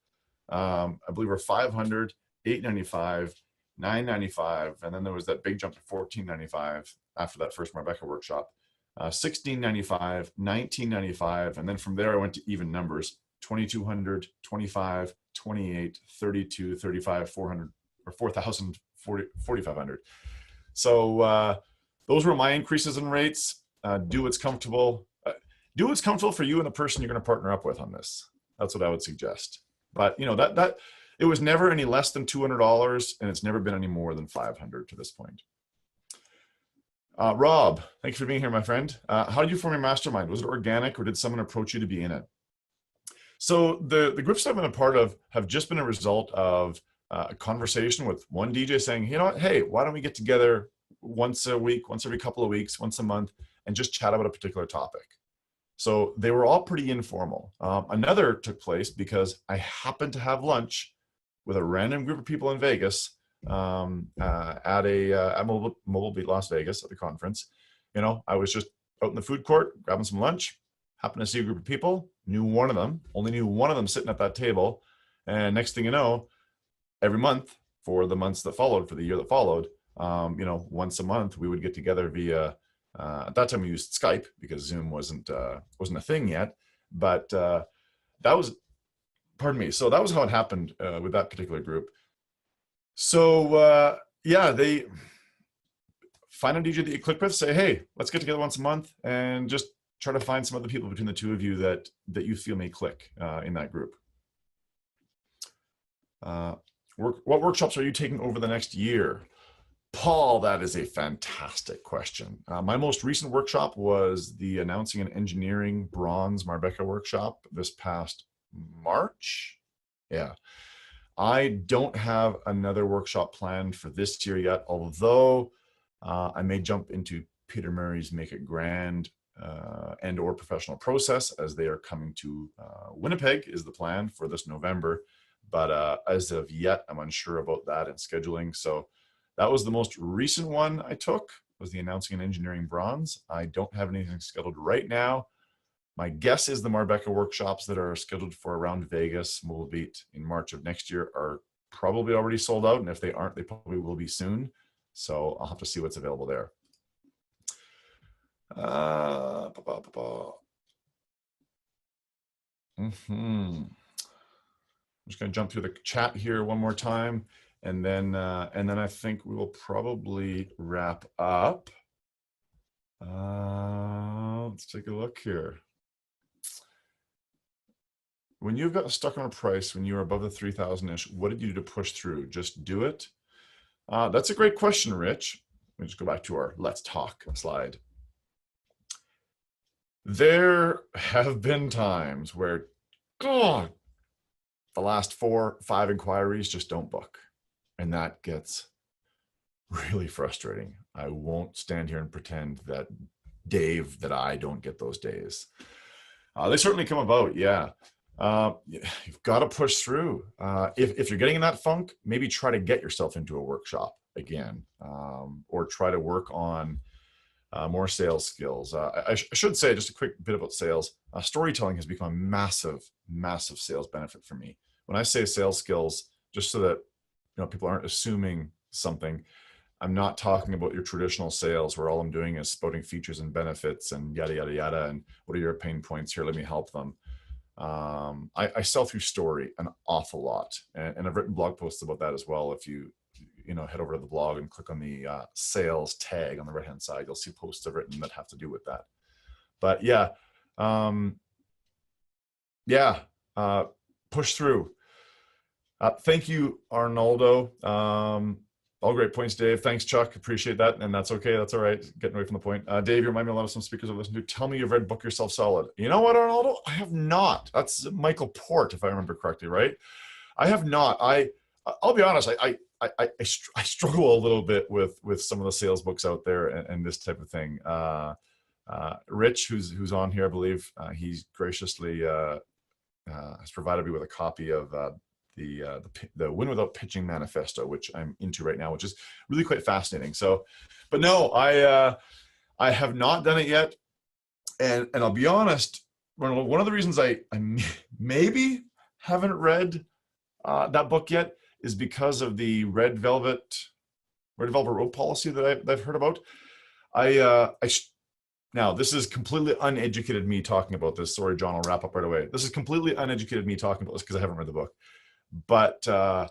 I believe were 500, 895, 995, and then there was that big jump to 1495 after that first Marbecca workshop. 1695, 1995, and then from there I went to even numbers: 2200, 25, 28, 32, 35, 400. Or 4,000, 4,500. So those were my increases in rates. Do what's comfortable. Do what's comfortable for you and the person you're going to partner up with on this. That's what I would suggest. But that it was never any less than $200, and it's never been any more than 500 to this point. Rob, thank you for being here, my friend. How did you form your mastermind? Was it organic, or did someone approach you to be in it? So the groups that I've been a part of have just been a result of a conversation with one DJ saying, you know what, hey, why don't we get together once a week, once every couple of weeks, once a month, and just chat about a particular topic. So they were all pretty informal. Another took place because I happened to have lunch with a random group of people in Vegas at Mobile Beat Las Vegas at the conference. I was just out in the food court grabbing some lunch, happened to see a group of people, only knew one of them sitting at that table. And next thing you know, every month for the months that followed, for the year that followed, once a month we would get together via, at that time we used Skype because Zoom wasn't a thing yet, but that was, so that was how it happened with that particular group. So yeah, they find a DJ that you click with, say, hey, let's get together once a month and just try to find some other people between the two of you that you feel may click in that group. What workshops are you taking over the next year? Paul, that is a fantastic question. My most recent workshop was the Announcing and Engineering Bronze Marbecca workshop this past March. Yeah. I don't have another workshop planned for this year yet, although I may jump into Peter Murray's Make It Grand and or Professional Process, as they are coming to Winnipeg is the plan for this November. But as of yet, I'm unsure about that and scheduling. So that was the most recent one I took, was the Announcing and Engineering Bronze. I don't have anything scheduled right now. My guess is the Marbecca workshops that are scheduled for around Vegas, Mobile Beat in March of next year are probably already sold out. And if they aren't, they probably will be soon. So I'll have to see what's available there. I'm just going to jump through the chat here one more time, and then I think we will probably wrap up. Let's take a look here. When you've got stuck on a price, when you were above the 3,000-ish, what did you do to push through? Just do it? That's a great question, Rich. Let me just go back to our let's talk slide. There have been times where, God, the last 4, 5 inquiries just don't book. And that gets really frustrating. I won't stand here and pretend that that I don't get those days. They certainly come about, yeah. You've got to push through. If you're getting in that funk, maybe try to get yourself into a workshop again, or try to work on more sales skills. I should say just a quick bit about sales. Storytelling has become a massive, massive sales benefit for me. When I say sales skills, just so that people aren't assuming something, I'm not talking about your traditional sales where all I'm doing is spouting features and benefits and yada, yada, yada. And what are your pain points here? Let me help them. I sell through story an awful lot. And I've written blog posts about that as well. If you head over to the blog and click on the sales tag on the right-hand side, you'll see posts I've written that have to do with that. But yeah, push through. Thank you, Arnoldo. All great points, Dave. Thanks, Chuck. Appreciate that. And that's okay. That's all right. Getting away from the point. Dave, you remind me a lot of some speakers I've listened to. Tell me you've read Book Yourself Solid. You know what, Arnoldo? I have not. That's Michael Port, if I remember correctly, right? I have not. I'll be honest. I struggle a little bit with some of the sales books out there and this type of thing. Rich, who's on here, I believe, he's graciously has provided me with a copy of the Win Without Pitching Manifesto, which I'm into right now, which is really quite fascinating. So, but no, I have not done it yet, and I'll be honest. One of the reasons I maybe haven't read that book yet is because of the red velvet rope policy that I've heard about. Now, this is completely uneducated me talking about this. Sorry, John, I'll wrap up right away. This is completely uneducated me talking about this because I haven't read the book. But the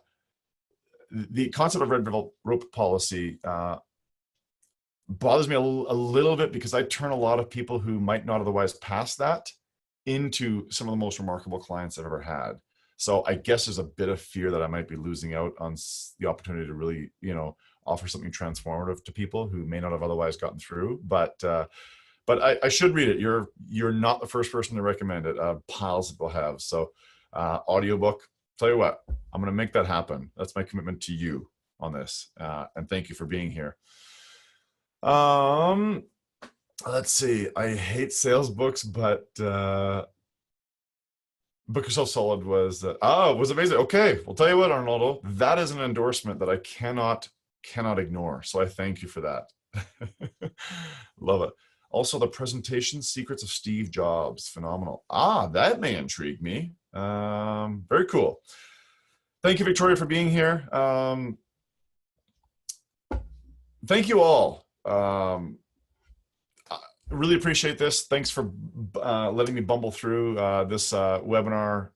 concept of red velvet rope policy bothers me a little bit because I turn a lot of people who might not otherwise pass that into some of the most remarkable clients I've ever had. So I guess there's a bit of fear that I might be losing out on the opportunity to really, offer something transformative to people who may not have otherwise gotten through. But I should read it. You're not the first person to recommend it. Piles of people have. So audiobook. Tell you what, I'm going to make that happen. That's my commitment to you on this. And thank you for being here. Let's see. I hate sales books, but Book Yourself Solid was amazing. Okay, well, tell you what, Arnoldo, that is an endorsement that I cannot ignore. So I thank you for that. Love it. Also, the presentation secrets of Steve Jobs, phenomenal. That may intrigue me. Very cool. Thank you, Victoria, for being here. Thank you all. Really appreciate this. Thanks for letting me bumble through this webinar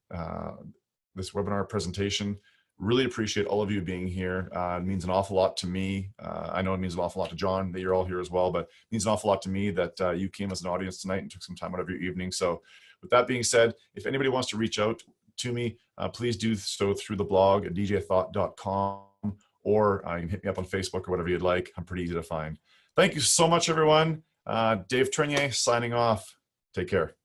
presentation. Really appreciate all of you being here. It means an awful lot to me. I know it means an awful lot to John that you're all here as well, but it means an awful lot to me that you came as an audience tonight and took some time out of your evening. So with that being said, if anybody wants to reach out to me, please do so through the blog at djthought.com, or you can hit me up on Facebook or whatever you'd like. I'm pretty easy to find. Thank you so much, everyone. Dave Ternier signing off. Take care.